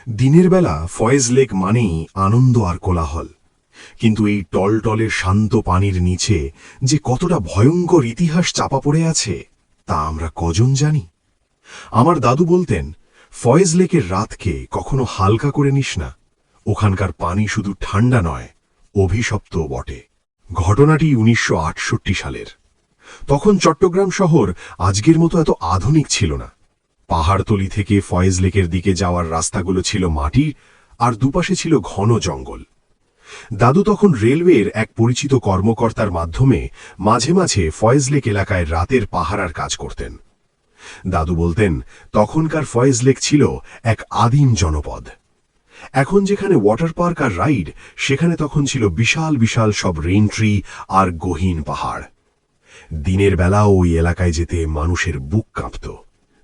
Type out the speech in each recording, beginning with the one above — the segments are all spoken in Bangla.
দিনের বেলা ফয়েজ লেক মানেই আনন্দ আর কোলাহল, কিন্তু এই টলটলের শান্ত পানির নিচে যে কতটা ভয়ঙ্কর ইতিহাস চাপা পড়ে আছে তা আমরা কজন জানি। আমার দাদু বলতেন, ফয়েজ লেকের রাতকে কখনো হালকা করে নিস না, ওখানকার পানি শুধু ঠান্ডা নয়, অভিশপ্তও বটে। ঘটনাটি ১৯৬৮ সালের। তখন চট্টগ্রাম শহর আজকের মতো এত আধুনিক ছিল না। পাহাড়তলি থেকে ফয়েজ লেকের দিকে যাওয়ার রাস্তাগুলো ছিল মাটির, আর দুপাশে ছিল ঘন জঙ্গল। দাদু তখন রেলওয়ের এক পরিচিত কর্মকর্তার মাধ্যমে মাঝে মাঝে ফয়েজ লেক এলাকায় রাতের পাহারার কাজ করতেন। দাদু বলতেন, তখনকার ফয়েজ লেক ছিল এক আদিম জনপদ। এখন যেখানে ওয়াটার পার্ক আর রাইড, সেখানে তখন ছিল বিশাল বিশাল সব রেইন ট্রি আর গহীন পাহাড়। দিনের বেলাও ওই এলাকায় যেতে মানুষের বুক কাঁপত।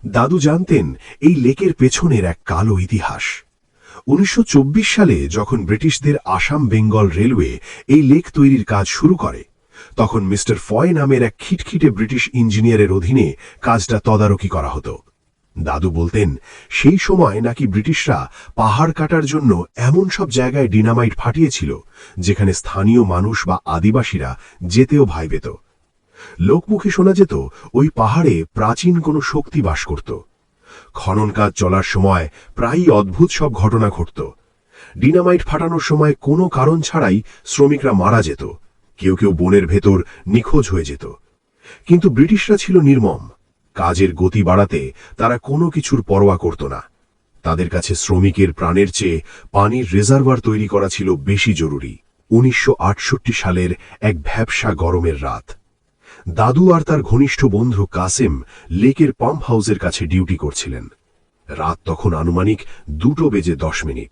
দাদু জানতেন এই লেকের পেছনের এক কালো ইতিহাস। ১৯২৪ সালে যখন ব্রিটিশদের আসাম বেঙ্গল রেলওয়ে এই লেক তৈরির কাজ শুরু করে, তখন মিস্টার ফয় নামের এক খিটখিটে ব্রিটিশ ইঞ্জিনিয়ারের অধীনে কাজটা তদারকি করা হতো। দাদু বলতেন, সেই সময় নাকি ব্রিটিশরা পাহাড় কাটার জন্য এমন সব জায়গায় ডিনামাইট ফাটিয়েছিল যেখানে স্থানীয় মানুষ বা আদিবাসীরা যেতেও ভয় পেত। লোকমুখে শোনা যেত ওই পাহাড়ে প্রাচীন কোনো শক্তি বাস করত। খনন কাজ চলার সময় প্রায়ই অদ্ভুত সব ঘটনা ঘটত। ডিনামাইট ফাটানোর সময় কোনো কারণ ছাড়াই শ্রমিকরা মারা যেত, কেউ কেউ বনের ভেতর নিখোঁজ হয়ে যেত। কিন্তু ব্রিটিশরা ছিল নির্মম। কাজের গতি বাড়াতে তারা কোনো কিছুর পরোয়া করত না। তাদের কাছে শ্রমিকের প্রাণের চেয়ে পানির রিজার্ভার তৈরি করা ছিল বেশি জরুরি। ১৯৬৮ সালের এক ভ্যাপসা গরমের রাত। দাদু আর তার ঘনিষ্ঠ বন্ধু কাসেম লেকের পাম্প হাউসের কাছে ডিউটি করছিলেন। রাত তখন আনুমানিক ২:১০।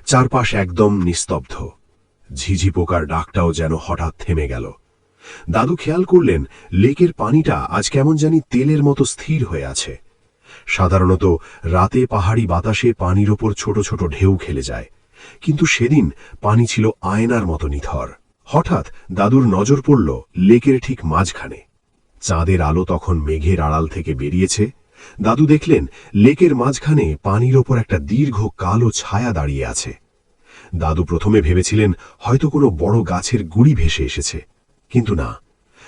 চারপাশ একদম নিস্তব্ধ। ঝিঝি পোকার ডাকটাও যেন হঠাৎ থেমে গেল। দাদু খেয়াল করলেন, লেকের পানিটা আজ কেমন জানি তেলের মতো স্থির হয়ে আছে। সাধারণত রাতে পাহাড়ি বাতাসে পানির ওপর ছোট ছোট ঢেউ খেলে যায়, কিন্তু সেদিন পানি ছিল আয়নার মতো নিথর। হঠাৎ দাদুর নজর পড়ল লেকের ঠিক মাঝখানে। চাঁদের আলো তখন মেঘের আড়াল থেকে বেরিয়েছে। দাদু দেখলেন লেকের মাঝখানে পানির ওপর একটা দীর্ঘ কালো ছায়া দাঁড়িয়ে আছে। দাদু প্রথমে ভেবেছিলেন হয়তো কোনো বড় গাছের গুড়ি ভেসে এসেছে, কিন্তু না,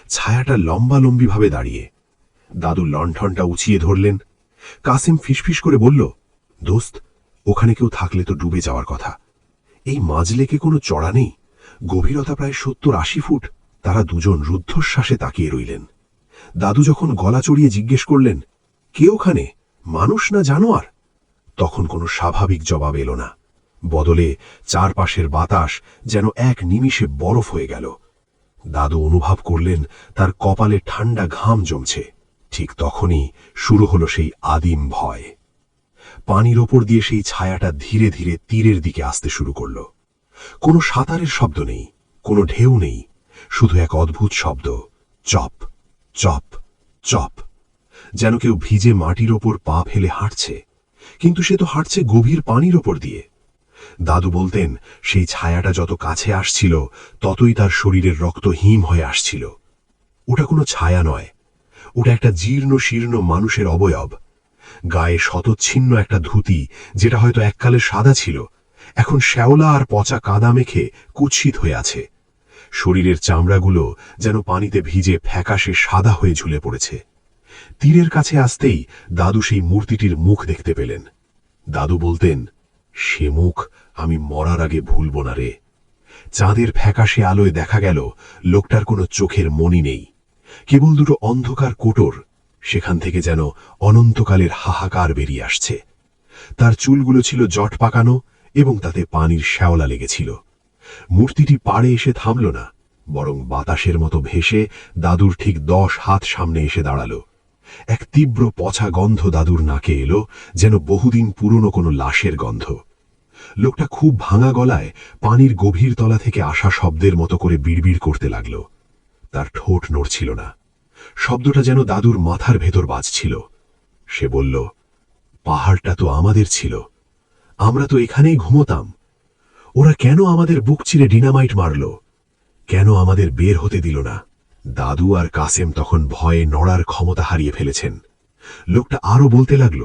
ছায়াটা লম্বালম্বিভাবে দাঁড়িয়ে। দাদু লণ্ঠনটা উঁচিয়ে ধরলেন। কাসেম ফিসফিস করে বলল, দোস্ত, ওখানে কেউ থাকলে তো ডুবে যাওয়ার কথা। এই মাঝ লেকে কোনো চড়া নেই, গভীরতা প্রায় ৭০-৮০ ফুট। তারা দুজন রুদ্ধশ্বাসে তাকিয়ে রইলেন। দাদু যখন গলা চড়িয়ে জিজ্ঞেস করলেন, কে ওখানে, মানুষ না জানোয়ার? তখন কোনো স্বাভাবিক জবাব এলো না। বদলে চারপাশের বাতাস যেন এক নিমিষে বরফ হয়ে গেল। দাদু অনুভব করলেন তার কপালে ঠান্ডা ঘাম জমছে। ঠিক তখনই শুরু হলো সেই আদিম ভয়। পানির ওপর দিয়ে সেই ছায়াটা ধীরে ধীরে তীরের দিকে আসতে শুরু করল। কোনো সাঁতারের শব্দ নেই, কোনো ঢেউ নেই, শুধু এক অদ্ভুত শব্দ, চপ চপ চপ, যেন কেউ ভিজে মাটির ওপর পা ফেলে হাঁটছে, কিন্তু সে তো হাঁটছে গভীর পানির ওপর দিয়ে। দাদু বলতেন, সেই ছায়াটা যত কাছে আসছিল ততই তার শরীরের রক্ত হিম হয়ে আসছিল। ওটা কোনো ছায়া নয়, ওটা একটা জীর্ণ শীর্ণ মানুষের অবয়ব। গায়ে শতচ্ছিন্ন একটা ধুতি, যেটা হয়তো এককালে সাদা ছিল, এখন শ্যাওলা আর পচা কাদা মেখে কুৎসিত হয়ে আছে। শরীরের চামড়াগুলো যেন পানিতে ভিজে ফ্যাকাশে সাদা হয়ে ঝুলে পড়েছে। তীরের কাছে আসতেই দাদু সেই মূর্তিটির মুখ দেখতে পেলেন। দাদু বলতেন, সে মুখ আমি মরার আগে ভুলব না রে। চাঁদের ফ্যাকাশে আলোয় দেখা গেল লোকটার কোনো চোখের মনি নেই, কেবল দুটো অন্ধকার কোটর। সেখান থেকে যেন অনন্তকালের হাহাকার বেরিয়ে আসছে। তার চুলগুলো ছিল জট পাকানো এবং তাতে পানির শ্যাওলা লেগেছিল। মূর্তিটি পাড়ে এসে থামল না, বরং বাতাসের মতো ভেসে দাদুর ঠিক ১০ হাত সামনে এসে দাঁড়াল। এক তীব্র পচা গন্ধ দাদুর নাকে এলো, যেন বহুদিন পুরনো কোনো লাশের গন্ধ। লোকটা খুব ভাঙা গলায় পানির গভীর তলা থেকে আসা শব্দের মতো করে বিড়বিড় করতে লাগল। তার ঠোঁট নড়ছিল না, শব্দটা যেন দাদুর মাথার ভেতর বাজছিল। সে বলল, পাহাড়টা তো আমাদের ছিল, আমরা তো এখানেই ঘুমোতাম। ওরা কেন আমাদের বুক চিরে ডিনামাইট মারল? কেন আমাদের বের হতে দিল না? দাদু আর কাসেম তখন ভয়ে নড়ার ক্ষমতা হারিয়ে ফেলেছেন। লোকটা আরো বলতে লাগল,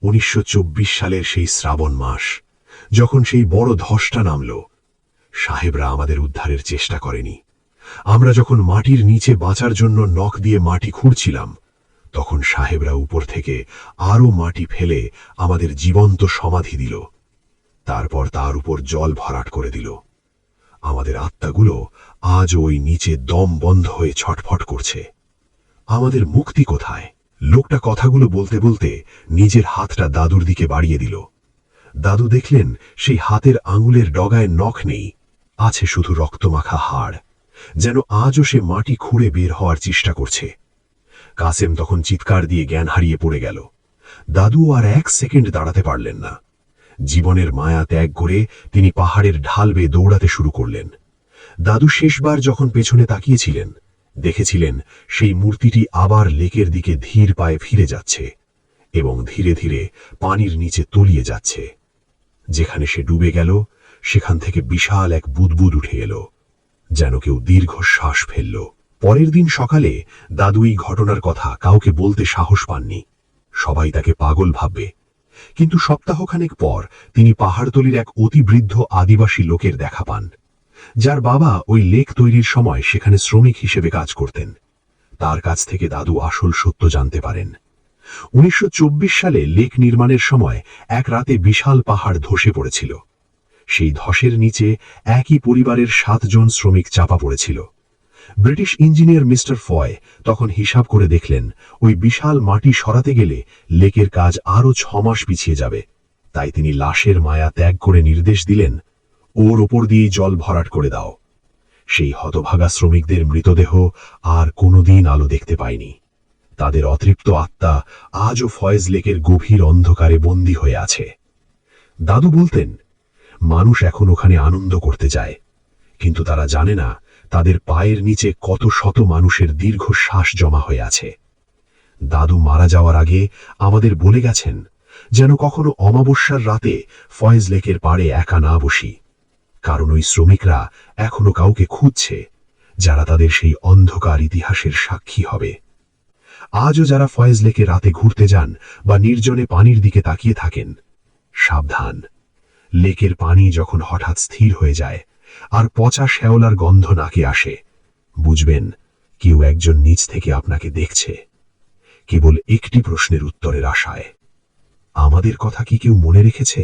1924 সালের সেই শ্রাবণ মাস, যখন সেই বড় ধসটা নামল, সাহেবরা আমাদের উদ্ধারের চেষ্টা করেনি। আমরা যখন মাটির নিচে বাঁচার জন্য নখ দিয়ে মাটি খুঁড়ছিলাম, তখন সাহেবরা উপর থেকে আরও মাটি ফেলে আমাদের জীবন্ত সমাধি দিল। তারপর তার উপর জল ভরাট করে দিল। আমাদের আত্মাগুলো আজ ওই নিচে দম বন্ধ হয়ে ছটফট করছে। আমাদের মুক্তি কোথায়? লোকটা কথাগুলো বলতে বলতে নিজের হাতটা দাদুর দিকে বাড়িয়ে দিল। দাদু দেখলেন সেই হাতের আঙুলের ডগায় নখ নেই, আছে শুধু রক্তমাখা হাড়, যেন আজও সে মাটি খুঁড়ে বের হওয়ার চেষ্টা করছে। কাসেম তখন চিৎকার দিয়ে জ্ঞান হারিয়ে পড়ে গেল। দাদু আর 1 সেকেন্ড দাঁড়াতে পারলেন না। জীবনের মায়া ত্যাগ করে তিনি পাহাড়ের ঢাল বেয়ে দৌড়াতে শুরু করলেন। দাদু শেষবার যখন পেছনে তাকিয়েছিলেন, দেখেছিলেন সেই মূর্তিটি আবার লেকের দিকে ধীর পায়ে ফিরে যাচ্ছে এবং ধীরে ধীরে পানির নিচে তলিয়ে যাচ্ছে। যেখানে সে ডুবে গেল, সেখান থেকে বিশাল এক বুদবুদ উঠে এলো, যেন কেউ দীর্ঘ শ্বাস ফেলল। পরের দিন সকালে দাদু এই ঘটনার কথা কাউকে বলতে সাহস পাননি। সবাই তাকে পাগল ভাববে। কিন্তু সপ্তাহখানেক পর তিনি পাহাড়তলির এক অতি বৃদ্ধ আদিবাসী লোকের দেখা পান, যার বাবা ওই লেক তৈরির সময় সেখানে শ্রমিক হিসেবে কাজ করতেন। তার কাছ থেকে দাদু আসল সত্য জানতে পারেন। 1924 সালে লেক নির্মাণের সময় এক রাতে বিশাল পাহাড় ধসে পড়েছিল। সেই ধসের নিচে একই পরিবারের 7 জন শ্রমিক চাপা পড়েছিল। ব্রিটিশ ইঞ্জিনিয়ার মিস্টার ফয় তখন হিসাব করে দেখলেন, ওই বিশাল মাটি সরাতে গেলে লেকের কাজ আরও 6 মাস পিছিয়ে যাবে। তাই তিনি লাশের মায়া ত্যাগ করে নির্দেশ দিলেন, ওর ওপর দিয়ে জল ভরাট করে দাও। সেই হতভাগা শ্রমিকদের মৃতদেহ আর কোনোদিন আলো দেখতে পায়নি। তাদের অতৃপ্ত আত্মা আজও ফয়েজ লেকের গভীর অন্ধকারে বন্দী হয়ে আছে। দাদু বলতেন, মানুষ এখন ওখানে আনন্দ করতে যায়, কিন্তু তারা জানে না তাদের পায়ের নিচে কত শত মানুষের দীর্ঘ শ্বাস জমা হয়ে আছে। দাদু মারা যাওয়ার আগে আমাদের বলে গেছেন, যেন কখনো অমাবস্যার রাতে ফয়েজ লেকের পাড়ে একা না বসি, কারণ ওই শ্রমিকরা এখনো কাউকে খুঁজছে, যারা তাদের সেই অন্ধকার ইতিহাসের সাক্ষী হবে। আজও যারা ফয়েজ লেকে রাতে ঘুরতে যান বা নির্জনে পানির দিকে তাকিয়ে থাকেন, সাবধান, লেকের পানি যখন হঠাৎ স্থির হয়ে যায় আর পচা শ্যাওলার গন্ধ নাকে আসে, বুঝবেন কেউ একজন নিচ থেকে আপনাকে দেখছে, কেবল একটি প্রশ্নের উত্তরের আশায়। আমাদের কথা কি কেউ মনে রেখেছে?